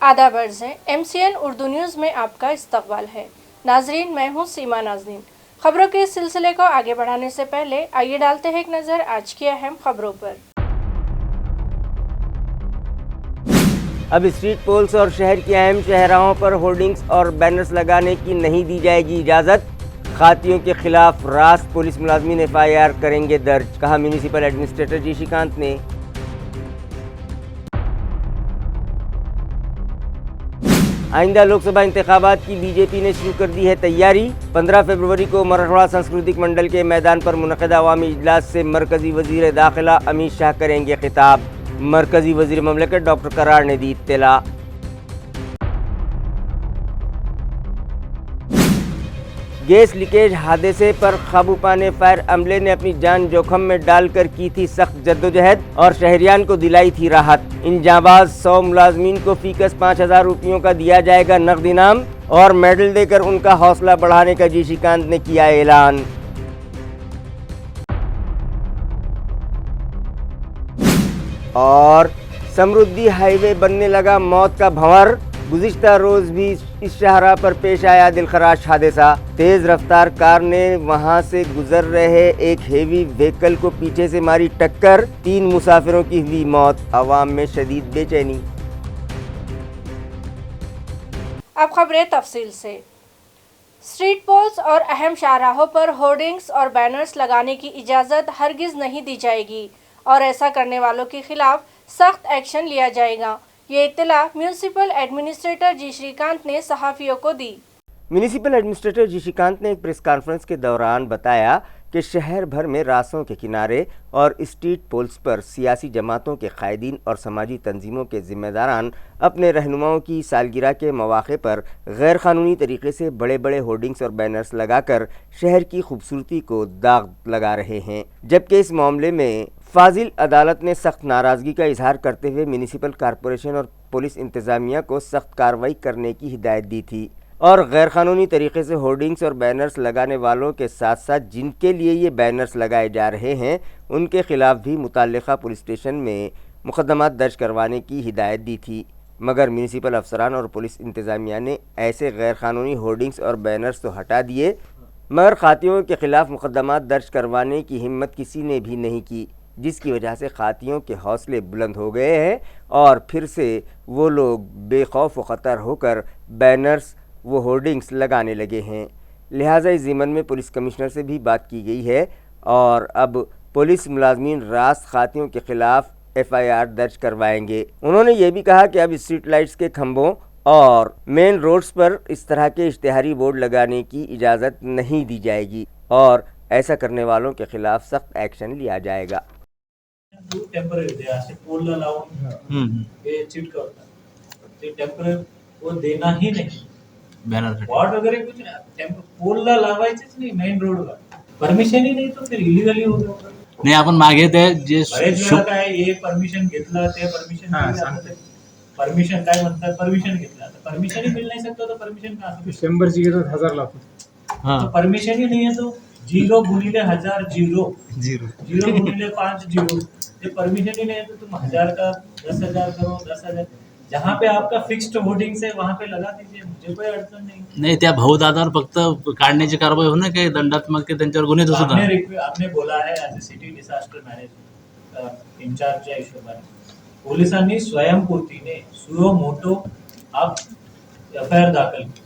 आदाब अर्ज़ है। MCN उर्दू न्यूज़ में आपका इस्तकबाल है। नाजरीन, मैं हूँ सीमा नाज़रीन। खबरों के इस सिलसिले को आगे बढ़ाने से पहले आइए डालते हैं एक नज़र आज की अहम खबरों पर। अब स्ट्रीट पोल्स और शहर के अहम चौराहों पर होर्डिंग्स और बैनर्स लगाने की नहीं दी जाएगी इजाज़त। खातियों के खिलाफ रास्त पुलिस मुलाजमीन FIR करेंगे दर्ज, कहा म्यूनिसिपल एडमिनिस्ट्रेटर जी श्रीकांत ने। आइंदा लोकसभा इंतखाबात की बीजेपी ने शुरू कर दी है तैयारी। 15 फरवरी को मराठवाड़ा सांस्कृतिक मंडल के मैदान पर मुनक़िद अवामी इजलास से मरकज़ी वज़ीर दाखिला अमित शाह करेंगे खिताब। मरकज़ी वज़ीर ममलकत डॉक्टर करार ने दी इत्तला। गैस लीकेज हादसे पर काबू पाने फायर अमले ने अपनी जान जोखम में डालकर की थी सख्त जद्दोजहद और शहरियान को दिलाई थी राहत। इन जाबाज 100 मुलाजमीन को फीकस 5000 रुपयों का दिया जाएगा नकद इनाम और मेडल देकर उनका हौसला बढ़ाने का जी श्रीकांत ने किया ऐलान। और समृद्धि हाईवे बनने लगा मौत का भंवर। गुज़िश्ता रोज भी इस शाहराह पर पेश आया दिलखराश हादसा। तेज रफ्तार कार ने वहां से गुजर रहे एक हेवी व्हीकल को पीछे से मारी टक्कर, 3 मुसाफिरों की हुई मौत। अवाम में शदीद बेचैनी। अब खबरें तफसील से। स्ट्रीट पोल्स और अहम शाहराहों पर होर्डिंग्स और बैनर्स लगाने की इजाज़त हरगिज़ नहीं दी जाएगी और ऐसा करने वालों के खिलाफ सख्त एक्शन लिया जाएगा। ये इत्तला म्यूनिसिपल एडमिनिस्ट्रेटर जी श्रीकांत ने सहाफ़ियों को दी। म्यूनिसिपल एडमिनिस्ट्रेटर जी श्रीकांत ने एक प्रेस कॉन्फ्रेंस के दौरान बताया कि शहर भर में रास्तों के किनारे और स्ट्रीट पोल्स पर सियासी जमातों के कायदीन और समाजी तंजीमों के ज़िम्मेदारान अपने रहनुमाओं की सालगिरह के मौक़े पर गैर क़ानूनी तरीके से बड़े बड़े होर्डिंग्स और बैनर्स लगाकर शहर की खूबसूरती को दाग लगा रहे हैं। जबकि इस मामले में फाजिल अदालत ने सख्त नाराज़गी का इजहार करते हुए म्यूनिसिपल कॉरपोरेशन और पुलिस इंतज़ामिया को सख्त कार्रवाई करने की हिदायत दी थी और गैर क़ानूनी तरीके से होर्डिंग्स और बैनर्स लगाने वालों के साथ साथ जिनके लिए ये बैनर्स लगाए जा रहे हैं उनके खिलाफ भी मुतल्लिक़ा पुलिस स्टेशन में मुक़दमा दर्ज करवाने की हिदायत दी थी। मगर म्यूनिसिपल अफसरान और पुलिस इंतज़ामिया ने ऐसे गैर क़ानूनी होर्डिंग्स और बैनर्स तो हटा दिए, मगर खातियों के ख़िलाफ़ मुक़दमा दर्ज करवाने की हिम्मत किसी ने भी नहीं की, जिसकी वजह से खातियों के हौसले बुलंद हो गए हैं और फिर से वो लोग बेखौफ व ख़तर होकर बैनर्स वो होर्डिंग्स लगाने लगे हैं। लिहाजा इस ज़िमन में पुलिस कमिश्नर से भी बात की गई है और अब पुलिस मुलाजमीन रास्त खातियों के ख़िलाफ़ FIR दर्ज करवाएंगे। उन्होंने ये भी कहा कि अब स्ट्रीट लाइट्स के खंभों और मेन रोड्स पर इस तरह के इश्तिहारी बोर्ड लगाने की इजाज़त नहीं दी जाएगी और ऐसा करने वालों के खिलाफ सख्त एक्शन लिया जाएगा। टेम्पररी असे पोलला लावून हे चिटकवतात ते टेम्पररी वो देना ही नहीं। बैनर बोर्ड वगैरह कुछ पोलला लावायचेच नाही मेन रोडवर, परमिशन ही नाही तो फिर इलीगली होतो। नाही आपण मागे ते जे काय हे परमिशन घेतलं ते परमिशन परमिशन काय म्हणतात परमिशन घेतलं आता परमिशन ही मिल नहीं सकता तो परमिशन का 100 ची घेतात 1000 लागतात। हां तो परमिशन ही नहीं है तो 0 गुणिले 1000 0 गुणिले 5 0 ये परमिशन ही नहीं है तो तुम 1000 का 10,000 करो 10,000 जहाँ पे आपका फिक्स्ड होर्डिंग्स है वहाँ पे लगा दीजिए, मुझे कोई अड़चन नहीं। नाही त्या भाऊदादावर फक्त काढण्याची कारवाई होणं काही दंडात्मक के त्यांच्यावर गुन्हे तो सुद्धा आपने बोला है as a city disaster management इंचार्जच्या हिशोबाने पोलिसांनी स्वयंपूर्तीने सुयो मोटो आप FIR दाखल की।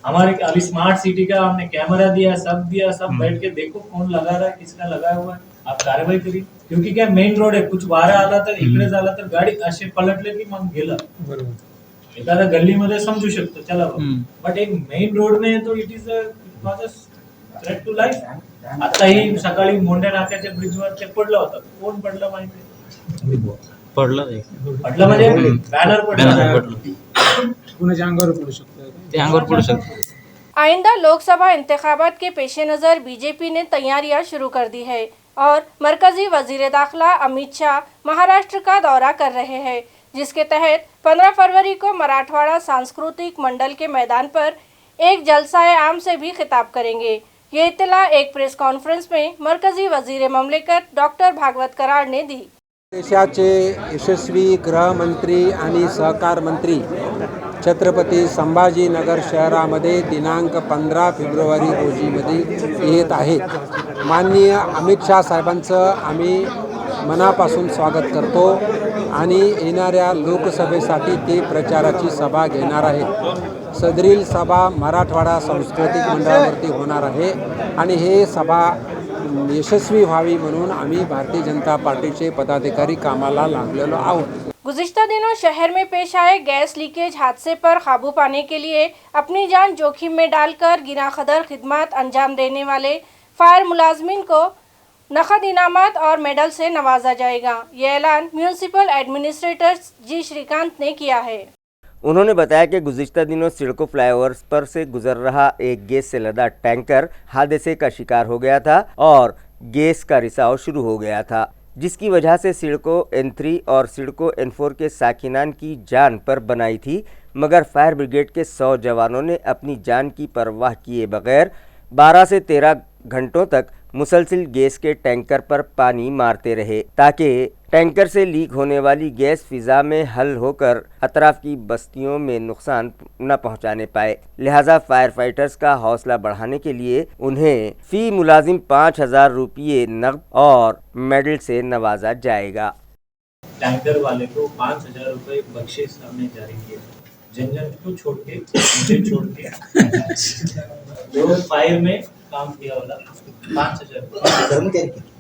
हमारे अभी स्मार्ट सिटी का हमने कैमरा दिया सब बैठ के देखो कौन लगा रहा है किसका लगा हुआ है, आप कार्रवाई करी। क्योंकि क्या मेन रोड आहे, कुछ वारा आला तर इकडे झाला तर गाडी असे पलटले की मग गेलं बरोबर। एखाद्या गल्लीमध्ये समजू शकतो चला बट एक मेन रोड में तो it is a threat to life. आता ही सकाळी मोंड्या नाक्याच्या ब्रिजवर ते पडलं होतं, कोण पडलं माहिती पडलं म्हणजे बॅनर पडलं कुणाच्या अंगावर पडू शकतं, ते अंगावर पडू शकतं। आइंदा लोकसभा इंतखाबात के पेश नज़र बीजेपी ने तैयारियां शुरू कर दी है और मरकज़ी वज़ीर दाखिला अमित शाह महाराष्ट्र का दौरा कर रहे हैं, जिसके तहत 15 फरवरी को मराठवाड़ा सांस्कृतिक मंडल के मैदान पर एक जलसाए आम से भी खिताब करेंगे। ये इत्तला एक प्रेस कॉन्फ्रेंस में मरकज़ी वज़ीर ममलकत डॉक्टर भागवत करार ने दी। देशाचे यशस्वी गृहमंत्री आणि सहकार मंत्री छत्रपती संभाजीनगर शहरामध्ये दिनांक 15 फेब्रुवारी रोजीमध्ये येत आहेत. माननीय अमित शाह साहेबांचं आम्ही मनापासून स्वागत करतो आणि येणाऱ्या लोकसभेसाठी ते प्रचाराची सभा घेणार आहेत. सदरील सभा मराठवाडा सांस्कृतिक मंडळावरती होणार आहे आणि हे सभा यशस्वी व्हावी म्हणून आम्ही भारतीय जनता पार्टीचे पदाधिकारी कामाला लागलेलो आहोत. गुज़िश्ता दिनों शहर में पेश आए गैस लीकेज हादसे पर काबू पाने के लिए अपनी जान जोखिम में डालकर गिराखदर खिदमत अंजाम देने वाले फायर मुलाजमीन को नकद इनामात और मेडल से नवाजा जाएगा। ये ऐलान म्यूनिसिपल एडमिनिस्ट्रेटर जी श्रीकांत ने किया है। उन्होंने बताया कि गुज़िश्ता दिनों सिडको फ्लाईओवर्स पर से गुजर रहा एक गैस से लदा टैंकर हादसे का शिकार हो गया था और गैस का रिसाव शुरू हो गया था, जिसकी वजह से सिडको N3 और सिडको N4 के साकिनान की जान पर बनाई थी, मगर फायर ब्रिगेड के 100 जवानों ने अपनी जान की परवाह किए बगैर 12 से 13 घंटों तक मुसलसिल गैस के टैंकर पर पानी मारते रहे ताकि टैंकर से लीक होने वाली गैस फिजा में हल होकर अतराफ की बस्तियों में नुकसान न पहुंचाने पाए। लिहाजा फायर फाइटर्स का हौसला बढ़ाने के लिए उन्हें फी मुलाजिम 5,000 रुपये नकद और मेडल से नवाजा जाएगा। टैंकर वाले को 5,000 रुपये बख्शिश हमने जारी किए। जन जन को छोड़ के मुझे छोड़ के जो फायर में काम किया वाला 5,000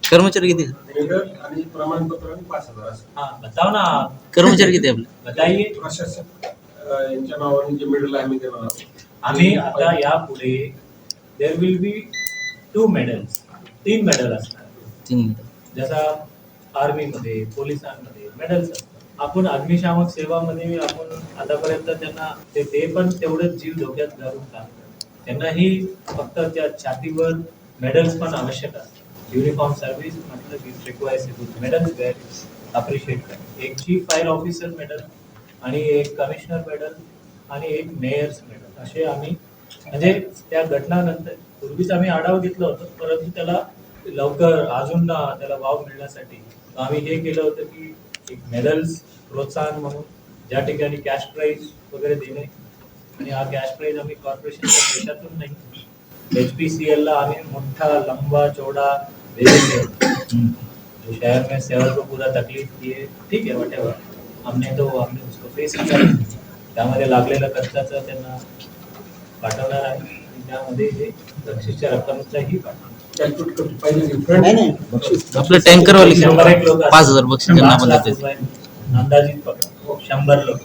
कर्मचारी किती आणि प्रमाणपत्र आणि 5,000. हाँ बताओ ना आप, कर्मचारी किती आपले? बताइए। प्रशासक यांच्या नावाने जे मेडल आम्ही देणार आहोत. आम्ही आता यापुढे there will be 2 medals, 3 medal असणार. 3 मिनिटं. जसा आर्मीमध्ये पोलिसांमध्ये मेडल्स असतात. आपण अग्निशामक सेवामध्ये आपण आतापर्यंत त्यांना ते पण तेवढंच जीव धोक्यात घालून काम करतात. त्यांनाही फक्त त्या छातीवर मेडल्स पण आवश्यक असतात. यूनिफॉर्म सर्विस मतलब it requires medals wear appreciate करा. एक चीफ फायर ऑफिसर मेडल आणि एक कमिशनर मेडल आणि एक मेयर्स मेडल असे आम्ही म्हणजे त्या घटनानंतर पूर्वीच आम्ही आढावा घेतला होता, परंतु त्याला लवकर अजून त्याला वाव मिळण्यासाठी आम्ही हे केलं होतं की एक मेडल्स प्रोत्साहन म्हणून ज्या ठिकाणी कॅश प्राईज वगैरे देणे आणि हा कॅश प्राईज आम्ही कॉर्पोरेशनच्या पैशातून नाही HPCL ला आम्ही मोठा लंबा चौड़ा दे देते जो शहर में शहर को पूरा तकलीफ दिए, ठीक है वटेवर हमने उसको फेस किया. त्यामध्ये लागलेल्या खर्चाचं त्यांना पाठवणार आहे आणि त्यामध्ये हे बक्षीसच्या रक्कमेचाही आपलं टँकर वाले 101 लोक 5,000 बक्षीस त्यांना आपण देतो. अंदाजित पकड़ा 100 लोग.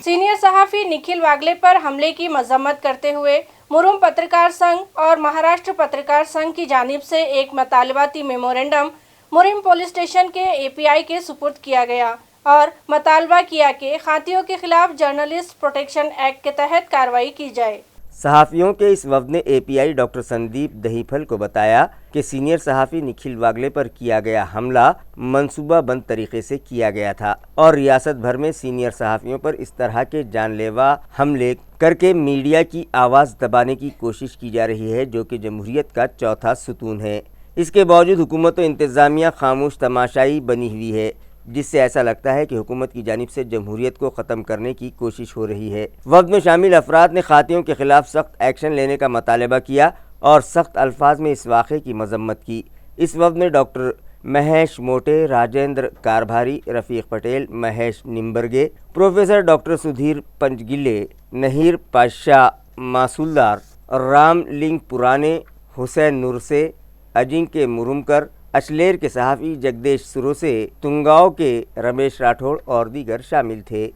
सीनियर सहाफ़ी निखिल वागले पर हमले की मजम्मत करते हुए मुरुम पत्रकार संघ और महाराष्ट्र पत्रकार संघ की जानिब से एक मतालबाती मेमोरेंडम मुरिम पुलिस स्टेशन के API के सुपुर्द किया गया और मतालबा किया कि खातियों के खिलाफ जर्नलिस्ट प्रोटेक्शन एक्ट के तहत कार्रवाई की जाए। सहाफ़ियों के इस वफ़द ने API डॉक्टर संदीप दहीफल को बताया कि सीनियर सहाफ़ी निखिल वागले पर किया गया हमला मंसूबाबंद तरीके से किया गया था और रियासत भर में सीनियर सहाफ़ियों पर इस तरह के जानलेवा हमले करके मीडिया की आवाज़ दबाने की कोशिश की जा रही है, जो कि जमहूरियत का चौथा सुतून है। इसके बावजूद हुकूमत व इंतज़ामिया खामोश तमाशाई बनी हुई है, जिससे ऐसा लगता है कि हुकूमत की जानिब से जमहूरियत को ख़त्म करने की कोशिश हो रही है। वफ़द में शामिल अफराद ने खातियों के ख़िलाफ़ सख्त एक्शन लेने का मुतालबा किया और सख्त अल्फाज में इस वाक़े की मजम्मत की। इस वफ़द में डॉक्टर महेश मोटे, राजेंद्र कारभारी, रफ़ीक पटेल, महेश निम्बरगे, प्रोफेसर डॉक्टर सुधीर पंचगिले, नहीर पाशाह मासूलदार, राम लिंग पुराने, हुसैन नूरसे, अजिंक्य मुरुमकर, अशलेर के सहाफ़ी जगदेश सुरोसे, तुंगांव के रमेश राठौड़ और दीगर शामिल थे।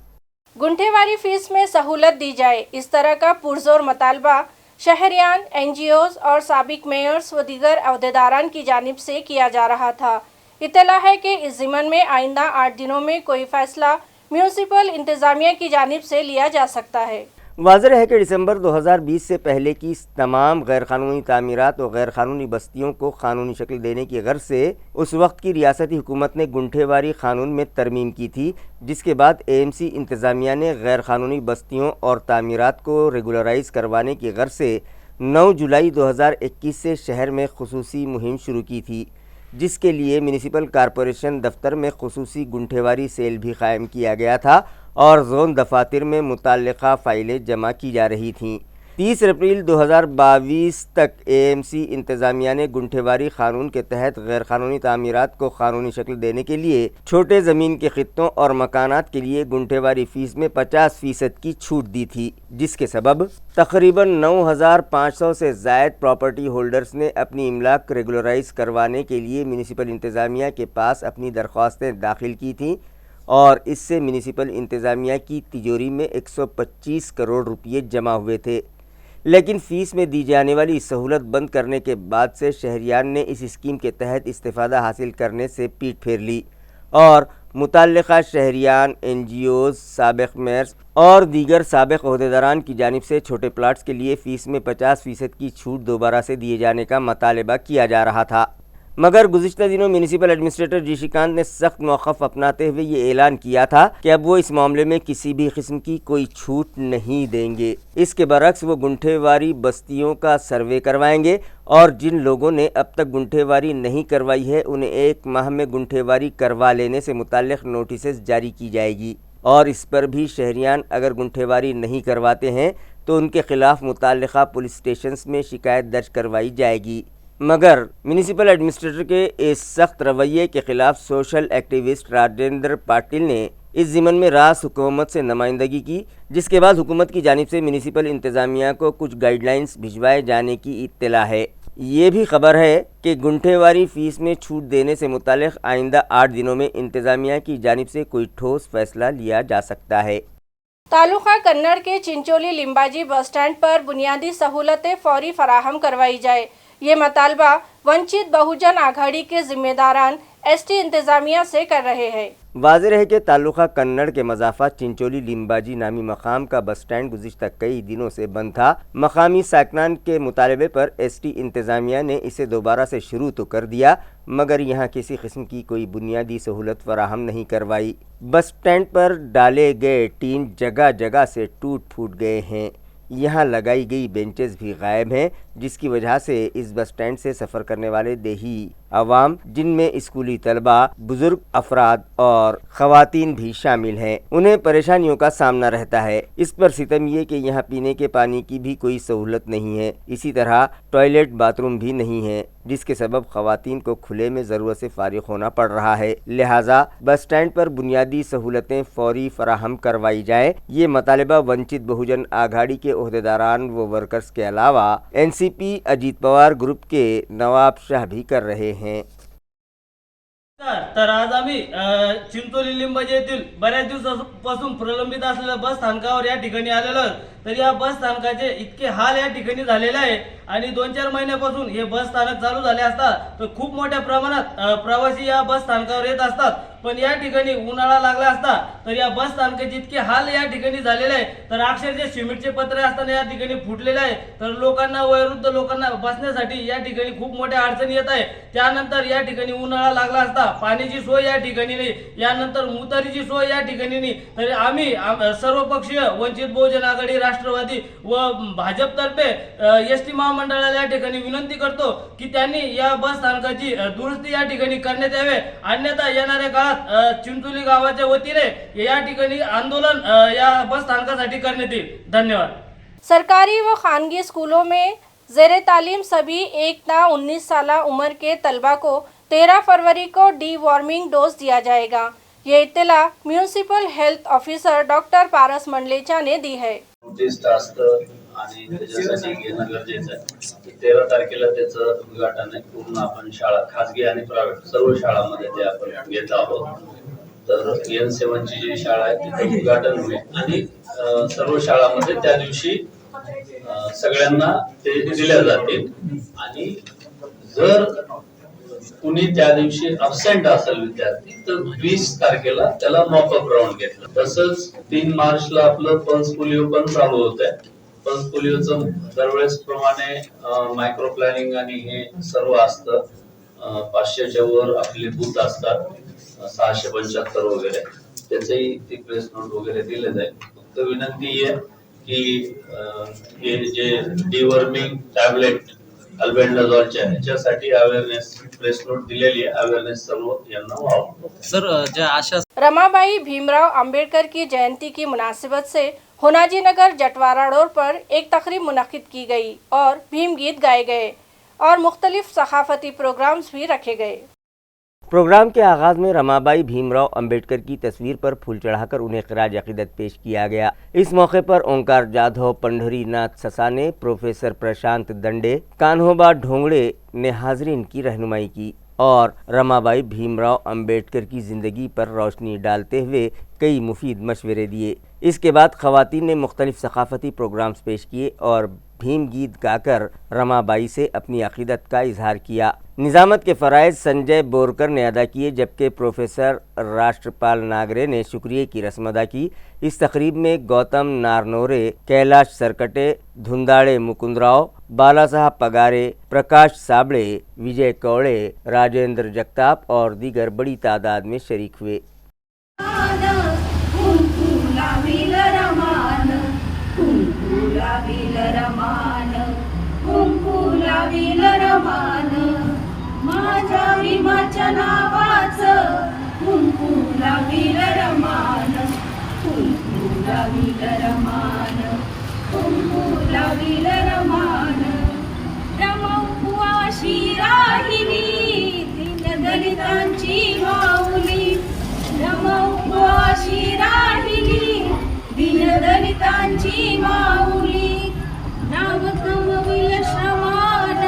गुंठेवारी फीस में सहूलत दी जाए, इस तरह का पुरजोर मतालबा शहरियान, NGOs और साबिक मेयर्स व दीगर अहदेदारान की जानिब से किया जा रहा था। इत्तला है कि इस ज़िमन में आइंदा 8 दिनों में कोई फ़ैसला म्यूनिसिपल इंतज़ामिया की जानिब से लिया जा सकता है। वाज़ेह है कि दिसंबर 2020 से पहले की तमाम गैरकानूनी तामीरात और गैरकानूनी बस्तियों को कानूनी शक्ल देने की गर्ज से उस वक्त की रियासती हुकूमत ने गुंठेवारी कानून में तरमीम की थी, जिसके बाद AMC इंतज़ामिया ने गैरकानूनी बस्तियों और तामीरात को रेगुलराइज़ करवाने की गर्ज से 9 जुलाई 2021 से शहर में खुसूसी मुहिम शुरू की थी। जिसके लिए म्यूनिसिपल कॉरपोरेशन दफ्तर में खुसूसी गुंठेवारी सेल भी कायम किया गया था और जोन दफातर में मुतल्लिका फाइलें जमा की जा रही थीं। 30 अप्रैल 2022 तक एएमसी इंतज़ामिया ने गुंठेवारी क़ानून के तहत गैर क़ानूनी तामीरात को क़ानूनी शक्ल देने के लिए छोटे ज़मीन के खित्तों और मकानात के लिए गुंठेवारी फ़ीस में 50% की छूट दी थी, जिसके सबब तकरीबन 9,500 से ज़ायद प्रॉपर्टी होल्डर्स ने अपनी इमलाक रेगुलराइज़ करवाने के लिए म्यूनिसिपल इंतज़ामिया के पास अपनी दरख्वास्तें दाखिल की थीं और इससे म्यूनिसिपल इंतज़ामिया की तिजोरी में 125 करोड़ रुपये जमा हुए थे। लेकिन फ़ीस में दी जाने वाली सहूलत बंद करने के बाद से शहरियान ने इस स्कीम के तहत इस्तिफ़ादा हासिल करने से पीठ फेर ली और मुतल्लिका शहरियान, NGOs, साबिक़ मेयर्स और दीगर साबिक़ ओहदेदारान की जानिब से छोटे प्लाट्स के लिए फ़ीस में 50% की छूट दोबारा से दिए जाने का मुतालबा किया जा रहा था। मगर गुज़िश्ता दिनों म्यूनिसिपल एडमिनिस्ट्रेटर जी श्रीकांत ने सख्त मौक़िफ़ अपनाते हुए ये ऐलान किया था कि अब वो इस मामले में किसी भी किस्म की कोई छूट नहीं देंगे। इसके बरक्स वो गुंठेवारी बस्तियों का सर्वे करवाएंगे और जिन लोगों ने अब तक गुंठेवारी नहीं करवाई है उन्हें 1 माह में गुंठेवारी करवा लेने से मुताल्लिक़ नोटिस जारी की जाएगी और इस पर भी शहरियान अगर गुंठेवारी नहीं करवाते हैं तो उनके ख़िलाफ़ मुताल्लिक़ा पुलिस स्टेशंस में शिकायत दर्ज करवाई जाएगी। मगर म्यूनिसिपल एडमिनिस्ट्रेटर के इस सख्त रवैये के ख़िलाफ़ सोशल एक्टिविस्ट राजेंद्र पाटिल ने इस ज़िमन में रास हुकूमत से नुमाइंदगी की, जिसके बाद हुकूमत की जानिब से म्यूनिसिपल इंतज़ामिया को कुछ गाइडलाइंस भिजवाए जाने की इत्तला है। ये भी खबर है कि गुंठेवारी फ़ीस में छूट देने से मुताल्लिक़ आइंदा 8 दिनों में इंतज़ामिया की जानिब से कोई ठोस फैसला लिया जा सकता है। तालुका कन्नड़ के चिंचोली लिंबाजी बस स्टैंड पर बुनियादी सहूलतें फौरी फराहम करवाई जाए, ये मतालबा वंचित बहुजन आघाड़ी के जिम्मेदारान ST इंतज़ामिया से कर रहे हैं। वाज़ेह है कि तालुका कन्नड़ के मज़ाफ़ात चिंचोली लिंबाजी नामी मकाम का बस स्टैंड गुज़िश्ता कई दिनों से बंद था। मकामी साकनान के मुतालबे पर ST इंतज़ामिया ने इसे दोबारा से शुरू तो कर दिया, मगर यहाँ किसी किस्म की कोई बुनियादी सहूलत फराहम नहीं करवाई। बस स्टैंड पर डाले गए टीन जगह जगह से टूट फूट गए हैं। यहाँ लगाई गई बेंचेस भी गायब हैं, जिसकी वजह से इस बस स्टैंड से सफ़र करने वाले देही अवाम, जिनमें स्कूली तलबा, बुजुर्ग अफराद और ख़वातीन भी शामिल हैं, उन्हें परेशानियों का सामना रहता है। इस पर सितम ये कि यहाँ पीने के पानी की भी कोई सहूलत नहीं है। इसी तरह टॉयलेट बाथरूम भी नहीं है, जिसके सबब ख़वातीन को खुले में ज़रूरत से फारिग होना पड़ रहा है। लिहाजा बस स्टैंड पर बुनियादी सहूलतें फौरी फराहम करवाई जाए, ये मतालबा वंचित बहुजन आघाड़ी के ओहदेदारान व वर्कर्स के अलावा NCP अजीत पवार ग्रुप के नवाब शाह भी कर रहे हैं। तर आज आम्ही चिंचोली लिंबाजी येथील बऱ्याच दिवसापासून प्रलंबित असलेल्या बस स्थानकावर या ठिकाणी आलेलो आहोत। तर या बस स्थानकाचे इतके हाल या ठिकाणी झालेले आहे आणि 2-4 महिन्यापासून हे बस स्थानक चालू झाले असतात तर खूप मोठ्या प्रमाणात प्रवासी या बस स्थानकावर येत असतात। पण या ठिकाणी उन्हाळा लागला असता तर या बस स्थानकाचे इतके हाल या ठिकाणी झालेले आहे, तर अक्षरशः सिमेंटचे पत्रे असताना या ठिकाणी फुटलेले आहे, तर लोकांना वयोवृद्ध लोकांना बसण्यासाठी या ठिकाणी खूप मोठ्या अडचणी येत आहे। त्यानंतर या ठिकाणी उन्हाळा लागला असता पाण्याची सोय या ठिकाणी नाही, यानंतर मुतारीची सोय या ठिकाणी नाही। तर आम्ही सर्वपक्षीय वंचित बहुजन आघाडी, राष्ट्रवादी व भाजपतर्फे ST महामंडळाला या ठिकाणी विनंती करतो की त्यांनी या बस स्थानकाची दुरुस्ती या ठिकाणी करण्यात यावे, अन्यथा येणाऱ्या काळात चिंचोली गावाच्या वतीने या ठिकाणी आंदोलन या बस स्थानकासाठी करण्यात येईल। धन्यवाद। सरकारी व खानगी स्कूलों में ज़ेरे तालीम सभी 1 ता 19 साल उम्र के तलबा को 13 फरवरी को डीवॉर्मिंग डोज दिया जाएगा। ये इत्तला म्युनिसिपल हेल्थ ऑफिसर डॉक्टर पारस मंडलेचा ने दी है। उद्दिष्ट असतं आणि त्याच्यासाठी घेणं गरजेचं आहे। 13 तारखेला त्याचं उद्घाटन आहे। पूर्ण आपण शाळा, खाजगी आणि प्रायव्हेट सर्व शाळांमध्ये ते आपण घेत आहोत। तर N7 ची जी शाळा आहे तिथे उद्घाटन होईल आणि सर्व शाळांमध्ये त्या दिवशी सगळ्यांना ते दिल्या जातील आणि जर कुणी त्या दिवशी अब्सेंट असेल विद्यार्थी तर 20 तारखेला त्याला मॉकअप राऊंड घेतलं। तसंच 3 मार्चला आपलं पल्स पोलिओ पण चालू होतंय। पल्स पोलिओचं दरवेळेस प्रमाणे मायक्रो प्लॅनिंग आणि हे सर्व असतं। 500च्या वर आपले बूथ असतात, 675 वगैरे, त्याचेही ती प्रेस नोट वगैरे दिले जाईल। फक्त विनंती आहे की हे जे डिवर्मिंग टॅबलेट अल्बेंडाझॉलच्या ह्याच्यासाठी अवेअरनेस प्रेस नोट दिलेली आहे. अवेअरनेस सर्व यांना व्हावं. सर ज्या आशा रमाबाई भीमराव अंबेडकर की जयंती की मुनासिबत से होनाजी नगर जटवारा रोड पर एक तकरीब मुनक्किद की गई और भीम गीत गाए गए और मुख्तलिफ सकाफती प्रोग्राम्स भी रखे गए। प्रोग्राम के आगाज़ में रमाबाई भीमराव अंबेडकर की तस्वीर पर फूल चढ़ाकर उन्हें खराज अक़ीदत पेश किया गया। इस मौके पर ओंकार जाधव, पंढरी नाथ ससाने, प्रोफेसर प्रशांत दंडे, कान्होबा ढोंगड़े ने हाज़रीन की रहनुमाई की और रमाबाई भीमराव अंबेडकर की ज़िंदगी पर रोशनी डालते हुए कई मुफीद मशवरे दिए। इसके बाद ख़वातीन ने मुख्तलिफ सकाफ़ती प्रोग्राम्स पेश किए और भीम गीत गाकर रमाबाई से अपनी अक़ीदत का इजहार किया। निज़ामत के फ़राइज़ संजय बोरकर ने अदा किए, जबकि प्रोफेसर राष्ट्रपाल नागरे ने शुक्रिया की रस्म अदा की। इस तकरीब में गौतम नारनोरे, कैलाश सरकटे, धुंदाड़े मुकुंदराव, बाला साहब पगारे, प्रकाश साबड़े, विजय कौड़े, राजेंद्र जगताप और दीगर बड़ी तादाद में शरीक हुए। दलितांची माऊली, नमोवाशी राहिली, दीनदलितांची माऊली, नाव कमविल श्रमान,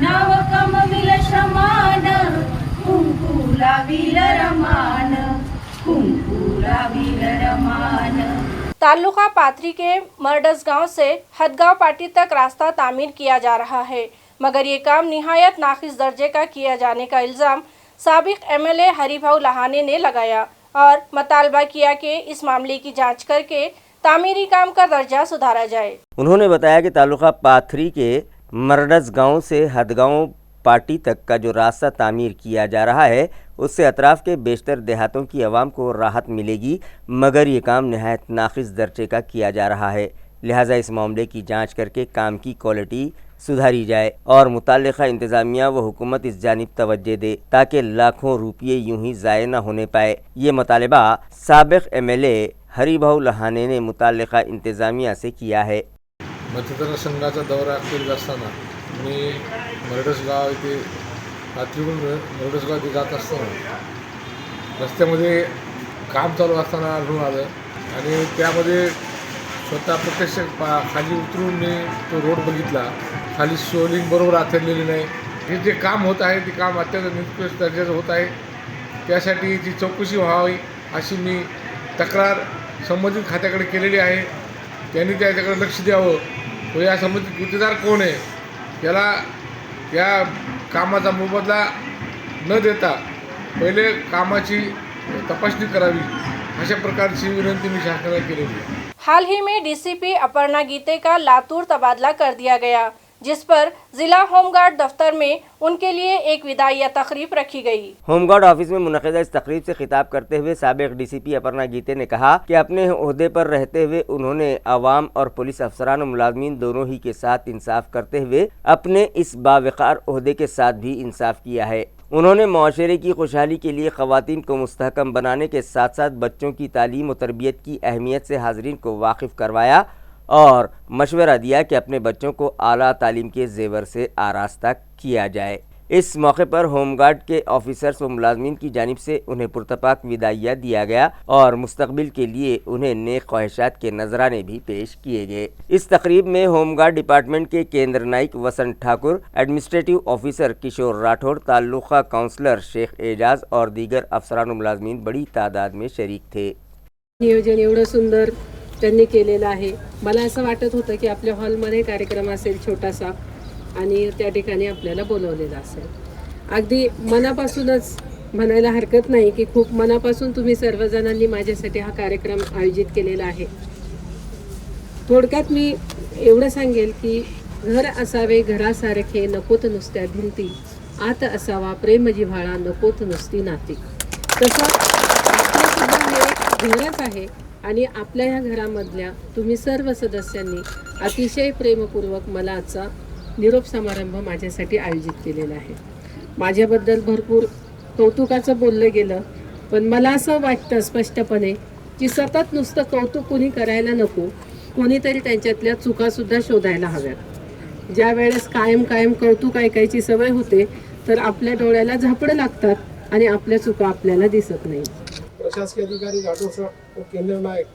नाव कमविल श्रमान, कुंकू लाविल रमान, कुंकू लाविल रमान। तालुका पाथरी के मरडस गांव से हदगांव पाटी तक रास्ता तामीर किया जा रहा है, मगर ये काम निहायत नाक़िस दर्जे का किया जाने का इल्ज़ाम साबिक एमएलए हरिभाऊ लहाने ने लगाया और मुतालबा किया कि इस मामले की जांच करके तामीरी काम का दर्जा सुधारा जाए। उन्होंने बताया कि तालुका पाथरी के मरडस गांव से हदगांव पाटी तक का जो रास्ता तामीर किया जा रहा है उससे अतराफ़ के बेशतर देहातों की आवाम को राहत मिलेगी, मगर ये काम नहायत नाक़िस दर्जे का किया जा रहा है। लिहाजा इस मामले की जांच करके काम की क्वालिटी सुधारी जाए और मुताल्लिक़ा इंतज़ामिया व हुकूमत इस जानिब तवज्जो दे ताकि लाखों रुपये यूं ही ज़ाय न होने पाए। ये मुतालबा साबिक़ एमएलए हरिभाऊ लहाने ने मुताल्लिक़ा इंतज़ामिया से किया है। मतदारसंघाचा दौरा करीत असताना मी मरडसगाव इथे पाथरीहून मरडसगाव इथे जात असताना रस्त्यामध्ये काम चालू असताना आढळून आलं आणि त्यामध्ये स्वतः प्रत्यक्ष खाली उतरून मी तो रोड बघितला। खाली सोलिंग बरोबर आथरलेली नाही। हे जे काम होत आहे ते काम अत्यंत निकृष्ट दर्जाचं होत आहे। त्यासाठी ती चौकशी व्हावी अशी मी तक्रार संबंधित खात्याकडे केलेली आहे। त्यांनी त्याच्याकडे लक्ष द्यावं। तो या संबंधित गुत्तेदार कोण आहे त्याला या कामाचा मोबदला न देता पहिले कामाची तपासणी करावी अशा प्रकारची विनंती मी शासनाला केलेली आहे। हाल ही में डीसीपी अपर्णा गीते का लातूर तबादला कर दिया गया, जिस पर जिला होमगार्ड दफ्तर में उनके लिए एक विदाइया तकरीब रखी गई। होमगार्ड ऑफिस में मुनक़िदा इस तकरीब से खिताब करते हुए साबिक़ डीसीपी अपर्णा गीते ने कहा कि अपने ओहदे पर रहते हुए उन्होंने आवाम और पुलिस अफसरान और मुलाजमीन दोनों ही के साथ इंसाफ करते हुए अपने इस बावक़ार ओहदे के साथ भी इंसाफ किया है। उन्होंने मुआशरे की खुशहाली के लिए ख़वातीन को मुस्तहकम बनाने के साथ साथ बच्चों की तालीम और तरबियत की अहमियत से हाज़रीन को वाकिफ़ करवाया और मशवरा दिया कि अपने बच्चों को आला तालीम के ज़ेवर से आरास्ता किया जाए। इस मौके पर होमगार्ड के ऑफिसर्स व मुलाजमीन की जानिब से उन्हें पुरतपाक विदाइया दिया गया और मुस्तकबिल के लिए उन्हें नेक ख्वाहिशात के नजराने भी पेश किए गए। इस तकरीब में होमगार्ड डिपार्टमेंट के केंद्र नाइक वसंत ठाकुर, एडमिनिस्ट्रेटिव ऑफिसर किशोर राठौड़, ताल्लुका काउंसलर शेख एजाज और दीगर अफसरान व मुलाजमीन बड़ी तादाद में शरीक थे। नियोजन एवढं सुंदर त्यांनी केलेलं आहे। मला असं वाटत होतं की आपल्या हॉलमध्ये कार्यक्रम असेल छोटासा आणि त्या ठिकाणी आपल्याला बोलवलेलं असेल। अगदी मनापासूनच म्हणायला हरकत नाही की खूप मनापासून तुम्ही सर्वजणांनी माझ्यासाठी हा कार्यक्रम आयोजित केलेला आहे। थोडक्यात मी एवढं सांगेल की घर असावे घरासारखे नकोत नुसत्या भिंती, आत असावा प्रेम जिव्हाळा नकोत नुसती नाती। तसं आपलं सुद्धा हे घरच आहे आणि आपल्या ह्या घरामधल्या तुम्ही सर्व सदस्यांनी अतिशय प्रेमपूर्वक मला आजचा निरोप समारंभ माझ्यासाठी आयोजित केलेला आहे. माझ्याबद्दल भरपूर कौतुकाचं बोललं गेलं, पण मला असं वाटतं स्पष्टपणे की सतत नुसतं कौतुक कोणी करायला नको, कोणीतरी त्यांच्यातल्या चुकासुद्धा शोधायला हव्यात. ज्या वेळेस कायम कौतुक ऐकायची सवय होते तर आपल्या डोळ्याला झापडं लागतात आणि आपल्या चुका आपल्याला दिसत नाही. प्रशासकीय अधिकारी राठोड सर व केंद्र नायक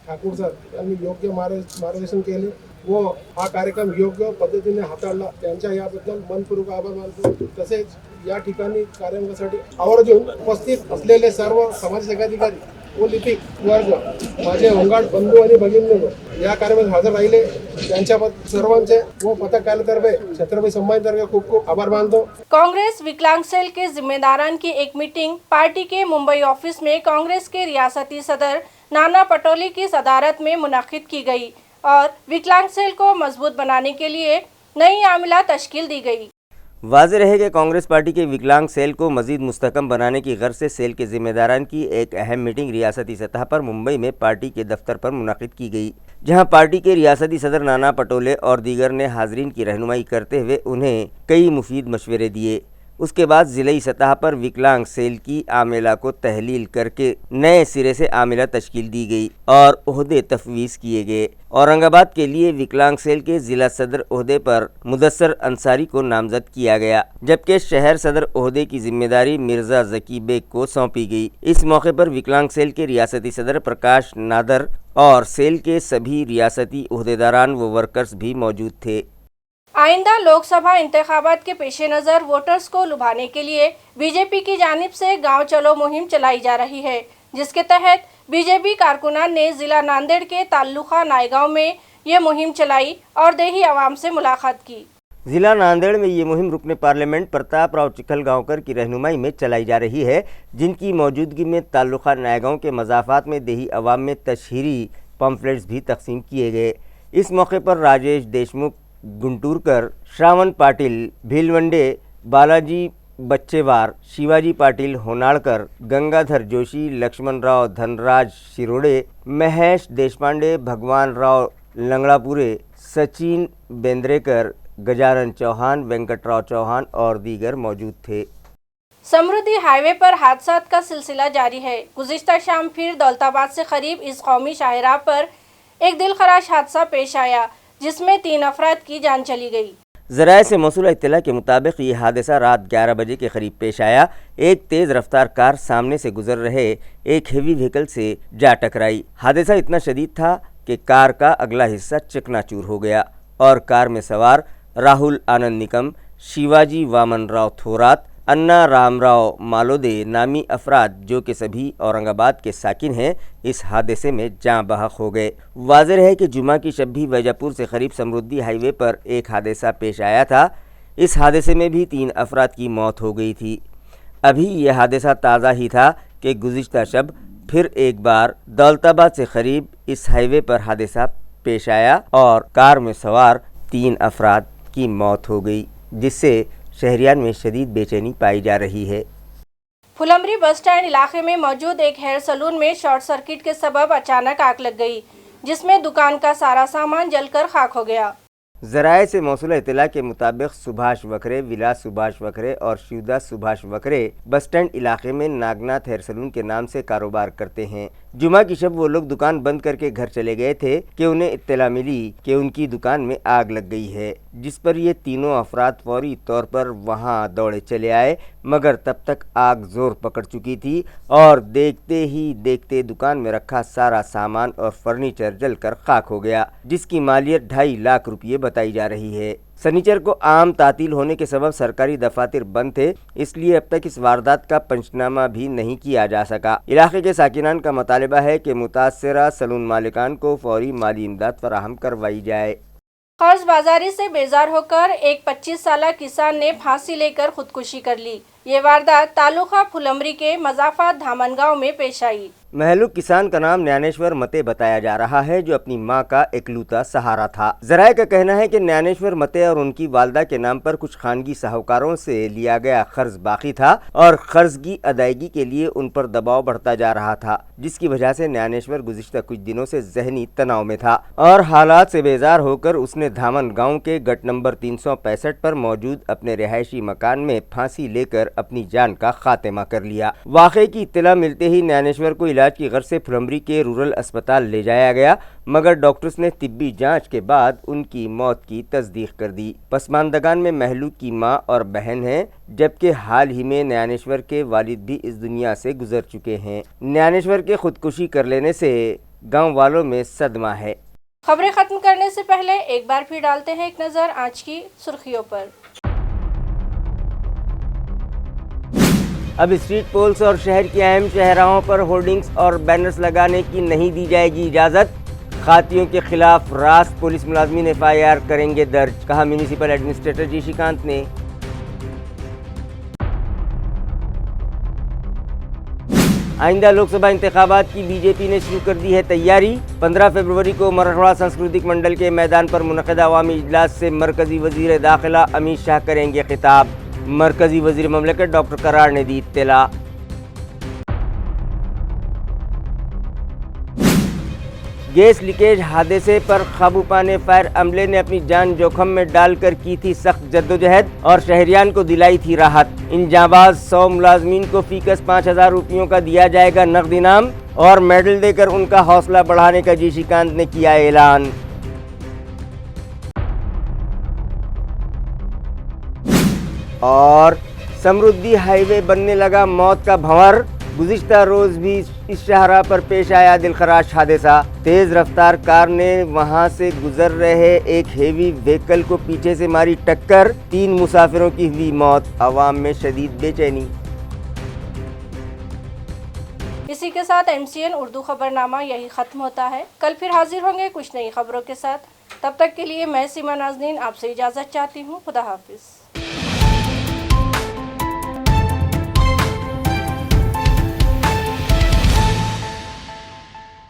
ठाकूर सर यांनी योग्य मार्गदर्शन केले व हा कार्यक्रम योग्य पद्धतीने हाताळला. त्यांच्या याबद्दल मनपूर्वक आभार मानतो. तसेच या ठिकाणी कार्यक्रमासाठी आवर्जून उपस्थित असलेले सर्व समाजसेवा अधिकारी व लिपिक वर्ग, माझे होमगार्ड बंधू आणि भगिनींनो या कार्यक्रमात हजर राहिले, त्यांच्या सर्वांचे व पथक कार्यालयातर्फे छत्रपती संभाजीतर्फे खूप खूप आभार मानतो. कांग्रेस विकलांग सेल के जिम्मेदारान की एक मीटिंग पार्टी के मुंबई ऑफिस में कांग्रेस के रियासती सदर नाना पटोले की सदारत में मुनाकिद की गई और विकलांग सेल को मजबूत बनाने के लिए नई आमिला तश्कील दी गई. वाज़ेह रहे कि कांग्रेस पार्टी के विकलांग सेल को मज़ीद मुस्तहकम बनाने की गर्ज से सेल के ज़िम्मेदारान की एक अहम मीटिंग रियासती सतह पर मुंबई में पार्टी के दफ्तर पर मुनाकिद की गई, जहां पार्टी के रियासती सदर नाना पटोले और दीगर ने हाज़रीन की रहनुमाई करते हुए उन्हें कई मुफीद मशवरे दिए. उसके बाद ज़िलाई सतह पर विकलांग सेल की आमिला को तहलील करके नए सिरे से आमिला तश्कील दी गई और ओहदे तफवीज़ किए गए. औरंगाबाद के लिए विकलांग सेल के ज़िला सदर ओहदे पर मुदस्सर अंसारी को नामज़द किया गया, जबकि शहर सदर ओहदे की जिम्मेदारी मिर्ज़ा ज़की बेग को सौंपी गई. इस मौके पर विकलांग सेल के रियासती सदर प्रकाश नादर और सेल के सभी रियासती ओहदेदारान व वर्कर्स भी मौजूद थे. आइंदा लोकसभा इंतखाबात के पेश नज़र वोटर्स को लुभाने के लिए बीजेपी की जानिब से गांव चलो मुहिम चलाई जा रही है, जिसके तहत बीजेपी कारकुनान ने ज़िला नांदेड़ के ताल्लुका नायगांव में ये मुहिम चलाई और देही आवाम से मुलाकात की. ज़िला नांदेड़ में ये मुहिम रुकने पार्लियामेंट प्रताप राव चिखलगांवकर की रहनुमाई में चलाई जा रही है, जिनकी मौजूदगी में ताल्लुका नायगांव के मज़ाफ़ात में देही आवाम में तशहीरी पम्फलेट्स भी तकसीम किए गए. इस मौके पर राजेश देशमुख गुंटूरकर, श्रावण पाटिल भीलवंडे, बालाजी बच्चेवार, शिवाजी पाटिल होनाळकर, गंगाधर जोशी, लक्ष्मणराव धनराज शिरोडे, महेश देशपांडे, भगवानराव लंगड़ापुरे, सचिन बेंद्रेकर, गजानन चौहान, वेंकटराव चौहान और दीगर मौजूद थे. समृद्धि हाईवे पर हादसात का सिलसिला जारी है. गुज़िश्ता शाम फिर दौलताबाद से करीब इस कौमी शाहराह पर एक दिलखराश हादसा पेश आया, जिसमें 3 अफराद की जान चली गई. ज़राए से मौसूला इत्तला के मुताबिक ये हादसा रात 11 बजे के करीब पेश आया. एक तेज़ रफ्तार कार सामने से गुजर रहे एक हेवी व्हीकल से जा टकराई. हादसा इतना शदीद था कि कार का अगला हिस्सा चकनाचूर हो गया और कार में सवार राहुल आनंद निकम, शिवाजी वामन राव थोरात, अन्ना रामराव मालोदे नामी अफराद जो कि सभी औरंगाबाद के साकिन हैं, इस हादसे में जाँ बहक हो गए. वाज़ेह है कि जुमा की शब भी वैजापुर से करीब समृद्धि हाईवे पर एक हादसा पेश आया था. इस हादसे में भी 3 अफराद की मौत हो गई थी. अभी यह हादसा ताज़ा ही था कि गुज़िश्ता शब फिर एक बार दौलताबाद से करीब इस हाईवे पर हादसा पेश आया और कार में सवार 3 अफराद की मौत हो गई, जिससे शहरियान में शदीद बेचैनी पाई जा रही है. फुलमरी बस स्टैंड इलाके में मौजूद एक हेयर सलून में शॉर्ट सर्किट के सबब अचानक आग लग गई, जिसमें दुकान का सारा सामान जलकर खाक हो गया. ज़राए से मौसूला इत्तला के मुताबिक सुभाष वकरे, विलास सुभाष वकरे और शिवदास सुभाष वकरे बस स्टैंड इलाके में नागनाथ हेयर सलून के नाम से कारोबार करते हैं. जुमा की शब वो लोग दुकान बंद करके घर चले गए थे कि उन्हें इत्तला मिली कि उनकी दुकान में आग लग गई है, जिस पर ये तीनों अफराद फौरी तौर पर वहाँ दौड़े चले आए, मगर तब तक आग ज़ोर पकड़ चुकी थी और देखते ही देखते दुकान में रखा सारा सामान और फर्नीचर जलकर खाक हो गया, जिसकी मालियत 2.5 लाख रुपये बताई जा रही है. सनीचर को आम तातील होने के सबब सरकारी दफातर बंद थे, इसलिए अब तक इस वारदात का पंचनामा भी नहीं किया जा सका. इलाके के साकिनान का मुतालबा है कि मुतासरा सलून मालिकान को फौरी माली इमदाद फराहम करवाई जाए. कर्ज बाजारी से बेजार होकर एक 25 साला किसान ने फांसी लेकर खुदकुशी कर ली. ये वारदात तालुका फुलमरी के मज़ाफ़ात धामन गांव में पेश आई. महलूक किसान का नाम ज्ञानेश्वर मते बताया जा रहा है, जो अपनी मां का इकलौता सहारा था। जराये का कहना है कि ज्ञानेश्वर मते और उनकी वालदा के नाम पर कुछ खानगी साहूकारों से लिया गया कर्ज बाकी था और कर्ज की अदायगी के लिए उन पर दबाव बढ़ता जा रहा था, जिसकी वजह से ज्ञानेश्वर गुज़िश्ता कुछ दिनों से जहनी तनाव में था और हालात से बेजार होकर उसने धामन गांव के गट नंबर 365 पर मौजूद अपने रिहायशी मकान में फांसी लेकर अपनी जान का खात्मा कर लिया। वाक़े की इत्तला मिलते ही ज्ञानेश्वर को इलाज की गर्ज से फुलंबरी के रूरल अस्पताल ले जाया गया, मगर डॉक्टर्स ने तिब्बी जांच के बाद उनकी मौत की तस्दीक कर दी। पसमानदगान में महलूक की मां और बहन हैं, जबकि हाल ही में ज्ञानेश्वर के वालिद भी इस दुनिया से गुजर चुके हैं। ज्ञानेश्वर के खुदकुशी कर लेने से गांव वालों में सदमा है। खबरें खत्म करने से पहले एक बार फिर डालते हैं एक नजर आज की सुर्खियों पर। अब स्ट्रीट पोल्स और शहर के अहम शहराहों पर होर्डिंग्स और बैनर्स लगाने की नहीं दी जाएगी इजाज़त। खातियों के खिलाफ रास्त पुलिस मुलाजमीन FIR करेंगे दर्ज, कहा म्यूनिसिपल एडमिनिस्ट्रेटर जी श्रीकांत ने। आइंदा लोकसभा इंतखाबात की बीजेपी ने शुरू कर दी है तैयारी। 15 फरवरी को मराठवाड़ा सांस्कृतिक मंडल के मैदान पर मुनक़िदा अवामी इजलास से मरकजी वजीर दाखिला अमित शाह करेंगे खिताब। मरकजी वजीर ममलकत डॉक्टर करार ने दी इत्तला। गैस लीकेज हादसे पर काबू पाने फायर अमले ने अपनी जान जोखम में डालकर की थी सख्त जद्दोजहद और शहरियान को दिलाई थी राहत। इन जाबाज 100 मुलाजमीन को फीकस 5000 रुपयों का दिया जाएगा नकद इनाम और मेडल देकर उनका हौसला बढ़ाने का जी श्रीकांत ने किया ऐलान। और समृद्धि हाईवे बनने लगा मौत का भंवर। गुज़िश्ता रोज भी इस शाहराह पर पेश आया दिलखराश हादसा। तेज रफ्तार कार ने वहां से गुजर रहे एक हेवी व्हीकल को पीछे से मारी टक्कर, 3 मुसाफिरों की हुई मौत। अवाम में शदीद बेचैनी। इसी के साथ MCN उर्दू खबरनामा यही खत्म होता है। कल फिर हाजिर होंगे कुछ नई खबरों के साथ। तब तक के लिए मैं सीमा नाज़नीन आपसे इजाज़त चाहती हूँ। खुदा हाफिज़।